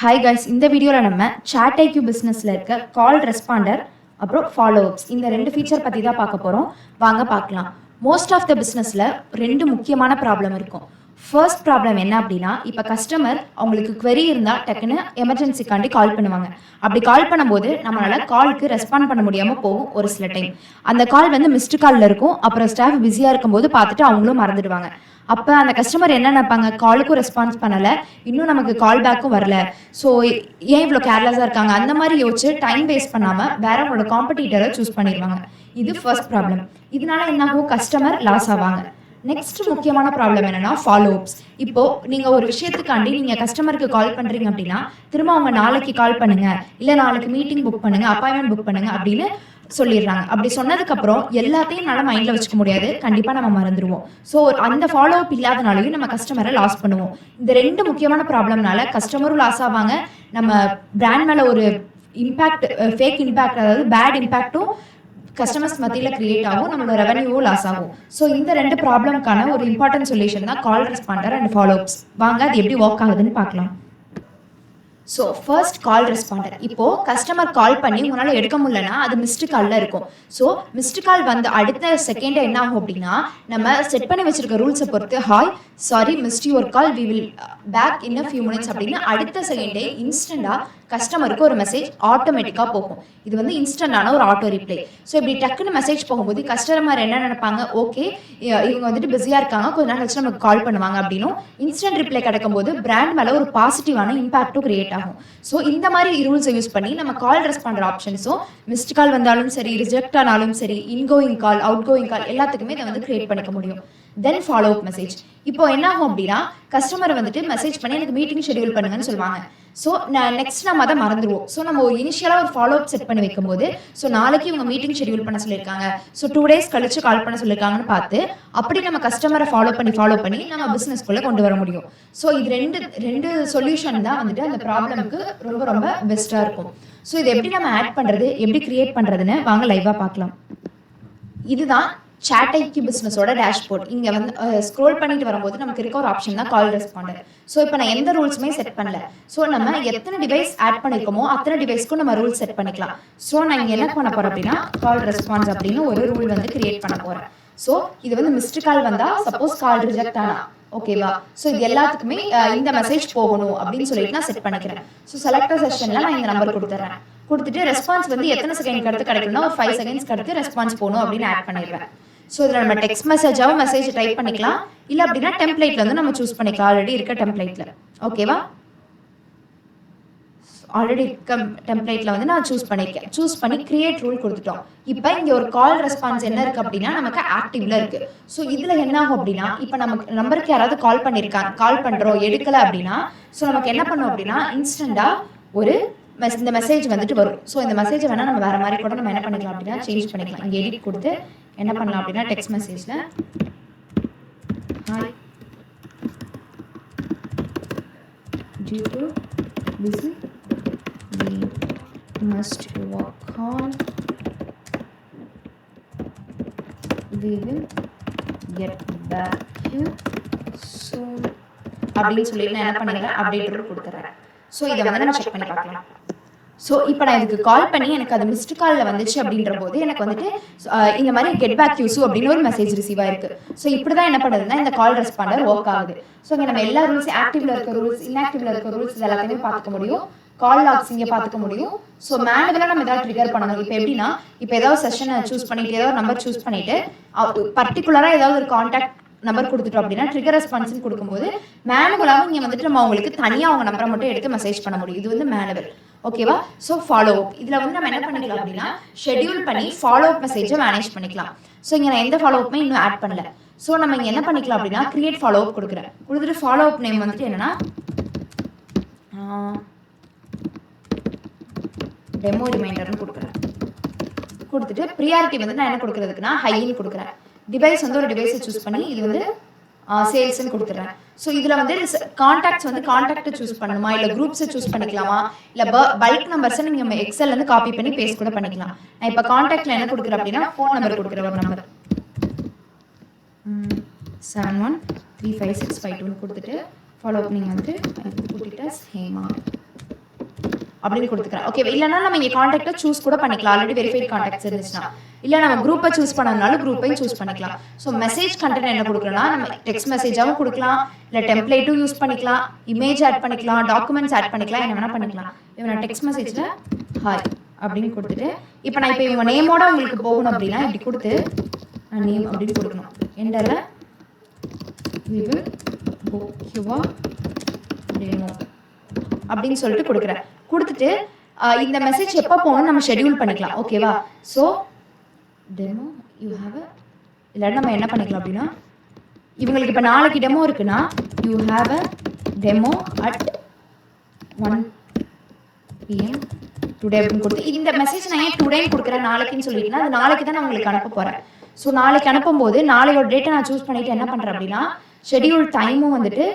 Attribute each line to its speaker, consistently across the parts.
Speaker 1: Hi guys, இந்த வீடியோவில் நம்ம சாட்ஐக்யூ பிஸ்னஸில் இருக்க கால் ரெஸ்பாண்டர் அப்புறம் ஃபாலோஅப்ஸ் இந்த ரெண்டு ஃபீச்சர் பற்றி தான் பார்க்க போகிறோம். வாங்க பார்க்கலாம். மோஸ்ட் ஆஃப் த பிஸ்னஸில் ரெண்டு முக்கியமான ப்ராப்ளம் இருக்கும். ஃபர்ஸ்ட் ப்ராப்ளம் என்ன அப்படின்னா, இப்போ கஸ்டமர் அவங்களுக்கு query இருந்தால் டக்குன்னு எமர்ஜென்சிக்காண்டி கால் பண்ணுவாங்க. அப்படி கால் பண்ணும்போது நம்மளால் காலுக்கு ரெஸ்பாண்ட் பண்ண முடியாமல் போகும். ஒரு சில டைம் அந்த கால் வந்து மிஸ்டு காலில் இருக்கும். அப்புறம் ஸ்டாஃப் பிஸியாக இருக்கும்போது பார்த்துட்டு அவங்களும் மறந்துடுவாங்க. அப்போ அந்த கஸ்டமர் என்ன நினைப்பாங்க, காலுக்கும் ரெஸ்பான்ஸ் பண்ணலை, இன்னும் நமக்கு கால் பேக்கும் வரல, ஸோ ஏன் இவ்வளோ கேர்லெஸ்ஸாக இருக்காங்க, அந்த மாதிரி யோசிச்சு டைம் வேஸ்ட் பண்ணாமல் வேற அவங்களோட காம்படிட்டரை சூஸ் பண்ணிடுவாங்க. இது ஃபர்ஸ்ட் ப்ராப்ளம். இதனால என்னாகும், கஸ்டமர் லாஸ் ஆவாங்க. நெக்ஸ்ட் முக்கியமான ப்ராப்ளம் என்னன்னா ஃபாலோஅப்ஸ். இப்போ நீங்க ஒரு விஷயத்துக்காண்டி நீங்க கஸ்டமருக்கு கால் பண்றீங்க அப்படின்னா, திரும்ப அவங்க நாளைக்கு கால் பண்ணுங்க, இல்ல நாளைக்கு மீட்டிங் புக் பண்ணுங்க, அப்பாயின்மெண்ட் புக் பண்ணுங்க அப்படின்னு சொல்லிடுறாங்க. அப்படி சொன்னதுக்கு அப்புறம் எல்லாத்தையும் நல்லா மைண்ட்ல வச்சுக்க முடியாது, கண்டிப்பா நம்ம மறந்துடுவோம். ஸோ அந்த ஃபாலோஅப் இல்லாதனாலையும் நம்ம கஸ்டமரை லாஸ் பண்ணுவோம். இந்த ரெண்டு முக்கியமான ப்ராப்ளம்னால கஸ்டமரும் லாஸ் ஆவாங்க, நம்ம பிராண்ட் மேல ஒரு இம்பாக்ட், ஃபேக் இம்பாக்ட், அதாவது பேட் இம்பாக்டும் கஸ்டமர்ஸ் மத்தியில் கிரியேட் ஆகும், நம்மளோட ரெவன்யூவும் லாஸ் ஆகும். ஸோ இந்த ரெண்டு ப்ராப்ளம்க்கான ஒரு இம்பார்ட்டன்ட் சொல்யூஷன் தான் கால் ரெஸ்பாண்டர் அண்ட் ஃபாலோஅப்ஸ். வாங்க அது எப்படி ஒர்க் ஆகுதுன்னு பார்க்கலாம். ஸோ ஃபர்ஸ்ட் கால் ரெஸ்பாண்டர். இப்போ கஸ்டமர் கால் பண்ணி உங்களால் எடுக்க முடியலன்னா அது மிஸ்டு காலில் இருக்கும். ஸோ மிஸ்டு கால் வந்து அடுத்த செகண்டே என்ன ஆகும் அப்படின்னா, நம்ம செட் பண்ணி வச்சிருக்க ரூல்ஸை பொறுத்து hi sorry missed your call, we will back in a few minutes அப்படின்னு அடுத்த செகண்டே இன்ஸ்டண்டாக கஸ்டமருக்கு ஒரு மெசேஜ் ஆட்டோமேட்டிக்காக போகும். இது வந்து இன்ஸ்டன்டான ஒரு ஆட்டோ ரிப்ளை. ஸோ இப்படி டக்குன்னு மெசேஜ் போகும்போது கஸ்டமர் என்ன நினைப்பாங்க, ஓகே இவங்க வந்துட்டு பிஸியாக இருக்காங்க, கொஞ்ச நாள் கழிச்சு நமக்கு கால் பண்ணுவாங்க அப்படின்னும் இன்ஸ்டன்ட் ரிப்ளை கிடைக்கும்போது பிராண்ட் மேலே ஒரு பாசிட்டிவான இம்பாக்டும் கிரியேட் ஆகும். ஸோ இந்த மாதிரி ரூல்ஸை யூஸ் பண்ணி நம்ம கால் ரெஸ்பாண்டர் ஆப்ஷன்ஸும் மிஸ்ட் கால் வந்தாலும் சரி, ரிஜெக்ட் ஆனாலும் சரி, இன்கோயிங் கால், அவுட் கோயிங் கால் எல்லாத்துக்குமே இதை வந்து கிரியேட் பண்ணிக்க முடியும். தென் ஃபாலோ அப் மெசேஜ். இப்போ என்ன ஆகும் அப்படின்னா, கஸ்டமர் வந்துட்டு மெசேஜ் பண்ணி எனக்கு மீட்டிங் ஷெடியூல் பண்ணுங்கன்னு சொல்லுவாங்க. ஸோ நெக்ஸ்ட் நம்ம அதை மறந்துடுவோம். ஸோ நம்ம ஒரு இனிஷியலாக ஒரு ஃபாலோ அப் செட் பண்ணி வைக்கும்போது, ஸோ நாளைக்கு இவங்க மீட்டிங் ஷெடியூல் பண்ண சொல்லியிருக்காங்க, ஸோ 2 days கழிச்சு கால் பண்ண சொல்லியிருக்காங்கன்னு பார்த்து அப்படி நம்ம கஸ்டமரை ஃபாலோ பண்ணி நம்ம பிஸ்னஸ்க்குள்ளே கொண்டு வர முடியும். ஸோ இது ரெண்டு சொல்யூஷன் தான் வந்துட்டு அந்த ப்ராப்ளமுக்கு ரொம்ப ரொம்ப பெஸ்ட்டாக இருக்கும். ஸோ இது எப்படி நம்ம ஆட் பண்ணுறது, எப்படி கிரியேட் பண்ணுறதுன்னு வாங்க லைவாக பார்க்கலாம். இதுதான் சாட்ஐக்யூ பிஸ்னஸோட டேஷ்போர்ட். இங்கே வந்து ஸ்க்ரோல் பண்ணிட்டு வரும்போது நமக்கு இருக்க ஒரு ஆப்ஷன் தான் கால் ரெஸ்பாண்டர். ஸோ இப்போ நான் எந்த ரூல்ஸுமே செட் பண்ணல. ஸோ நம்ம எத்தனை டிவைஸ் ஆட் பண்ணியிருக்கோமோ அத்தனை டிவைஸ்க்கும் நம்ம ரூல் செட் பண்ணிக்கலாம். ஸோ நான் இங்கே என்ன பண்ண போகிறேன் அப்படின்னா, கால் ரெஸ்பான்ஸ் அப்படின்னு ஒரு ரூல் வந்து கிரியேட் பண்ண போகிறேன். ஸோ இது வந்து மிஸ்டு கால் வந்தால், சப்போஸ் கால் ரிஜெக்ட் ஆனால் ஓகேவா, ஸோ இது எல்லாத்துக்குமே இந்த மெசேஜ் போகணும் அப்படின்னு சொல்லிட்டு நான் செட் பண்ணிக்கிறேன். ஸோ செலக்டர் செஷனில் நான் இந்த நம்பர் கொடுத்துட்டு ரெஸ்பான்ஸ் வந்து எத்தனை செகண்ட் அடுத்து கிடைக்கும்னா ஒரு 5 seconds அடுத்து ரெஸ்பான்ஸ் போகணும் அப்படின்னு ஆட் பண்ணிடுவேன். ஸோ இதில் நம்ம டெக்ஸ்ட் மெசேஜாகவும் மெசேஜ் டைப் பண்ணிக்கலாம், இல்லை அப்படின்னா டெம்ப்ளேட்ல வந்து நம்ம சூஸ் பண்ணிக்கலாம். ஆல்ரெடி இருக்க டெம்ப்ளேட்ல ஓகேவா, ஆல்ரெடி இருக்க டெம்ப்ளேட்ல வந்து நான் சூஸ் பண்ணி கிரியேட் ரூல் கொடுத்துட்டோம். இப்போ இங்கே ஒரு கால் ரெஸ்பான்ஸ் என்ன இருக்கு அப்படின்னா, நமக்கு ஆக்டிவ்ல இருக்கு. ஸோ இதில் என்ன ஆகும் அப்படின்னா, இப்போ நமக்கு நம்பருக்கு யாராவது கால் பண்ணுறோம் எடுக்கலை அப்படின்னா, ஸோ நமக்கு என்ன பண்ணும் அப்படின்னா, இன்ஸ்டண்டா ஒரு இந்த மெசேஜ் வந்துட்டு வரும். ஸோ இந்த மெசேஜை வேணால் நம்ம வேறு மாதிரி கூட நம்ம என்ன பண்ணிக்கலாம் அப்படின்னா சேஞ்ச் பண்ணிக்கலாம். இங்கே எடிட் கொடுத்து என்ன பண்ணலாம் அப்படின்னா, டெக்ஸ்ட் மெசேஜில் hi due to busy we must work on, we will get back to soon அப்படின்னு சொல்லி நான் என்ன பண்ணிடுறேன், அப்டேட் கொடுத்துறேன். ஸோ இதை வந்து நம்ம செக் பண்ணி பார்க்கலாம். ஸோ இப்போ நான் இதுக்கு கால் பண்ணி எனக்கு அது மிஸ்டு காலில் வந்துச்சு அப்படின்ற போது எனக்கு வந்துட்டு இந்த மாதிரி கெட் பேக் யூஸு அப்படின்னு ஒரு மெசேஜ் ரிசீவ் ஆயிருக்கு. ஸோ இப்படி தான் என்ன பண்ணுறதுன்னா இந்த கால் ரெஸ்பாண்டர் ஒர்க் ஆகுது. ஸோ இங்கே நம்ம எல்லா ரூல்ஸ், ஆக்டிவ்ல இருக்க ரூல்ஸ், இன்ஆக்டிவ்ல இருக்க ரூல்ஸ் இது எல்லாத்தையுமே பார்த்துக்க முடியும். கால் லாக்ஸ் இங்கே பார்த்துக்க முடியும். ஸோ மேனுவலாக நம்ம ஏதாவது ட்ரிகர் பண்ணணும். இப்போ எப்படின்னா, இப்போ ஏதாவது செஷனை சூஸ் பண்ணிட்டு ஏதாவது நம்பர் சூஸ் பண்ணிட்டு பர்டிகுலராக ஏதாவது ஒரு கான்டாக்ட் நம்பர் கொடுத்துட்டோம் அப்படின்னா ட்ரிகர் ரெஸ்பான்ஸ் கொடுக்கும்போது மேனுவலாகவும் இங்கே வந்துட்டு நம்ம அவங்களுக்கு தனியாக அவங்க நம்பரை மட்டும் எடுத்து மெசேஜ் பண்ண முடியும். இது வந்து மேனுவல் ஓகேவா. ஸோ ஃபாலோ அப் இதில் வந்து நம்ம என்ன பண்ணிக்கலாம் அப்படின்னா, ஷெடியூல் பண்ணி ஃபாலோ அப் மெசேஜை மேனேஜ் பண்ணிக்கலாம். ஸோ இங்கே நான் எந்த ஃபாலோ அப்புமே இன்னும் ஆட் பண்ணல. ஸோ நம்ம இங்கே என்ன பண்ணிக்கலாம் அப்படின்னா, கிரியேட் ஃபாலோ அப் கொடுத்துட்டு ஃபாலோ அப் நேம் வந்துட்டு என்னன்னா டெமோ ரிமைண்டர்னு கொடுத்துட்டு ப்ரியாரிட்டி வந்து நான் என்ன கொடுக்குறதுக்குன்னா ஹைன்னு கொடுக்குறேன். டிவைஸ் வந்து ஒரு டிவைஸை சூஸ் பண்ணி இது வந்து சேல்ஸ்ன்னு கொடுத்துட்றேன். ஸோ இதில் வந்து கான்டாக்ட்ஸ் வந்து கான்டாக்டை சூஸ் பண்ணணுமா, இல்லை குரூப்ஸை சூஸ் பண்ணிக்கலாமா, இல்லை பல்க் நம்பர்ஸை நீங்கள் எக்ஸல்லேருந்து காப்பி பண்ணி பேஸ்ட் கூட பண்ணிக்கலாம். நான் இப்போ கான்டாக்டில் என்ன கொடுக்குறேன் அப்படின்னா, ஃபோன் நம்பர் கொடுக்குறேன். ஒரு நம்பர் 713565 கொடுத்துட்டு ஃபாலோ அப் நீங்கள் வந்து கூட்டிட்டு ஹேமா அப்படின்னு கொடுத்துக்கிறேன். ஓகே, இல்லைன்னா நம்ம இங்கே காண்டாக்டை சூஸ் கூட பண்ணிக்கலாம். ஆல்ரெடி வெரிஃபைட் காண்டாக்ட்ஸ் இருந்துச்சுன்னா. இல்லை நம்ம குரூப்பை சூஸ் பண்ணனாலும் குரூப்பையும் சூஸ் பண்ணிக்கலாம். ஸோ மெசேஜ் கண்டென்ட் என்ன கொடுக்குறோன்னா, நம்ம டெக்ஸ்ட் மெசேஜாகவும் கொடுக்கலாம், இல்லை டெம்ப்ளேட்டும் யூஸ் பண்ணிக்கலாம், இமேஜ் ஆட் பண்ணிக்கலாம், டாக்குமெண்ட்ஸ் ஆட் பண்ணிக்கலாம், என்ன வேணால் பண்ணிக்கலாம். இப்போ நான் டெக்ஸ்ட் மெசேஜில் ஹாய் அப்படின்னு கொடுத்துட்டு, இப்போ நான் இப்போ இவங்க நேமோட உங்களுக்கு போகணும் அப்படின்னா இப்படி கொடுத்து நான் நேம் அப்படின்னு கொடுக்கணும். எண்டரில் we will book your demo அப்படின்னு சொல்லிட்டு கொடுக்குறேன். கொடுத்துட்டு இந்த மெசேஜ் எப்போ போகணும் நம்ம ஷெட்யூல் பண்ணிக்கலாம். ஓகேவா? ஸோ டெமோ யூ ஹாவ் இல்லாட்டி நம்ம என்ன பண்ணிக்கலாம் அப்படின்னா, இவங்களுக்கு இப்போ நாளைக்கு டெமோ இருக்குன்னா you have a demo at 1 PM today அப்படின்னு கொடுத்து, இந்த மெசேஜ் நான் ஏன் டுடேன்னு கொடுக்குறேன் நாளைக்குன்னு சொல்லிட்டுனா, அது நாளைக்கு தான் நான் உங்களுக்கு அனுப்ப போகிறேன். ஸோ நாளைக்கு அனுப்பும்போது நாளையோட டேட்டை நான் சூஸ் பண்ணிவிட்டு என்ன பண்ணுறேன் அப்படின்னா, ஷெட்யூல் டைமும் வந்துட்டு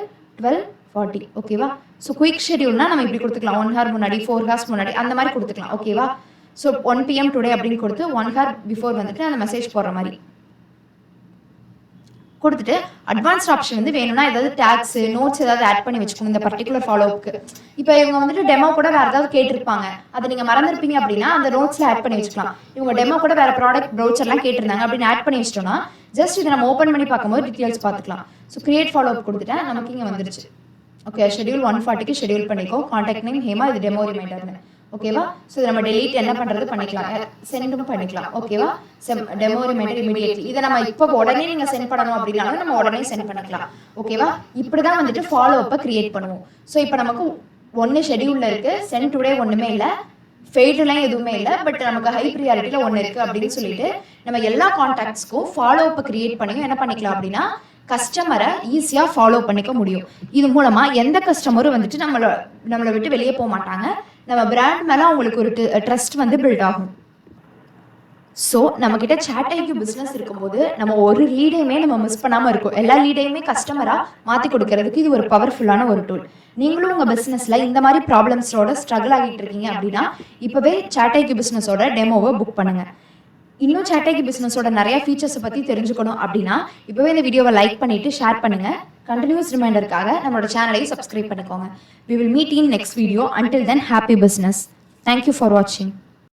Speaker 1: 12:40. ஓகேவா? ஸோ குயிக் ஷெட்யூல்னா நம்ம இப்படி கொடுத்துக்கலாம், 1 hour முன்னாடி, 4 hours முன்னாடி, அந்த மாதிரி கொடுத்துக்கலாம். ஓகேவா? ஸோ 1 PM டுடே அப்படின்னு கொடுத்து 1 hour பிஃபோர் வந்துட்டு அந்த மெசேஜ் போடுற மாதிரி கொடுத்துட்டு, அட்வான்ஸ்ட் ஆப்ஷன் வந்து வேணும்னா ஏதாவது டேக்ஸ் நோட்ஸ் ஏதாவது ஆட் பண்ணி வச்சுக்கணும் இந்த பர்டிகுலர் ஃபாலோவுக்கு. இப்போ இவங்க வந்துட்டு டெமோ கூட வேறு ஏதாவது கேட்டிருப்பாங்க, அதை நீங்கள் மறந்துருப்பீங்க அப்படின்னா அந்த நோட்ஸில் ஆட் பண்ணி வச்சுக்கலாம். இவங்க டெமோ கூட வேறு ப்ராடக்ட் ப்ரௌச்சர்லாம் கேட்டிருந்தாங்க அப்படின்னு ஆட் பண்ணி வச்சிட்டோம்னா ஜஸ்ட் இதை நம்ம ஓப்பன் பண்ணி பார்க்கும்போது டீட்டெயில்ஸ் பார்த்துக்கலாம். ஸோ கிரியேட் ஃபாலோஅப் கொடுத்துட்டேன், நமக்கு இங்கே வந்துருச்சு. ஓகே, ஷெட்யூல் 1:40க்கு ஷெட்யூல் பண்ணிக்கோ, கான்டாக்ட் நேம் ஹேமா, இது டெமோ ரிமைண்டர்னு. ஓகேவா? ஸோ நம்ம டெலீட் என்ன பண்ணுறது பண்ணிக்கலாம், சென்டும் பண்ணிக்கலாம். ஓகேவா? டெமோ ரிமைண்டர் இமீடியட்லி, இதை நம்ம இப்போ உடனே நீங்கள் சென்ட் பண்ணணும் அப்படின்னாலும் நம்ம உடனே சென்ட் பண்ணிக்கலாம். ஓகேவா? இப்படி தான் வந்துட்டு ஃபாலோ அப்பை கிரியேட் பண்ணுவோம். ஸோ இப்போ நமக்கு 1 ஷெட்யூலில் இருக்குது, சென்ட் டுடே ஒன்றுமே இல்லை, ஃபெயில்டுலாம் எதுவுமே இல்லை, பட் நமக்கு ஹை ப்ரியாரிட்டியில் 1 இருக்குது அப்படின்னு சொல்லிட்டு நம்ம எல்லா கான்டாக்ட்ஸ்க்கும் ஃபாலோ அப்பை கிரியேட் பண்ணியும் என்ன பண்ணிக்கலாம் அப்படின்னா கஸ்டமரை ஈஸியாக ஃபாலோ பண்ணிக்க முடியும். இது மூலமாக எந்த கஸ்டமரும் வந்துட்டு நம்மளை விட்டு வெளியே போக மாட்டாங்க. நம்ம பிராண்ட் மேலே அவங்களுக்கு ஒரு ட்ரஸ்ட் வந்து பில்ட் ஆகும். ஸோ நம்மக்கிட்ட சாட்ஐக்யூ பிஸ்னஸ் இருக்கும்போது நம்ம ஒரு லீடையுமே நம்ம மிஸ் பண்ணாமல் இருக்கும். எல்லா லீடையுமே கஸ்டமராக மாற்றி கொடுக்கறதுக்கு இது ஒரு பவர்ஃபுல்லான ஒரு டூல். நீங்களும் உங்கள் பிஸ்னஸில் இந்த மாதிரி ப்ராப்ளம்ஸோட ஸ்ட்ரகிள் ஆகிட்டு இருக்கீங்க அப்படின்னா இப்போவே சாட்ஐக்யூ பிஸ்னஸோட டெமோவை புக் பண்ணுங்கள். இன்னும் சாட்ஐக்யூ பிஸ்னஸோட நிறைய ஃபீச்சர்ஸை பற்றி தெரிஞ்சுக்கணும் அப்படின்னா இப்போவே இந்த வீடியோவை லைக் பண்ணிவிட்டு ஷேர் பண்ணுங்கள். கண்டினியூஸ் ரிமைண்டருக்காக நம்மளோட சேனலையும் சப்ஸ்கிரைப் பண்ணிக்கோங்க. We will meet in next video. Until then, happy business. Thank you for watching.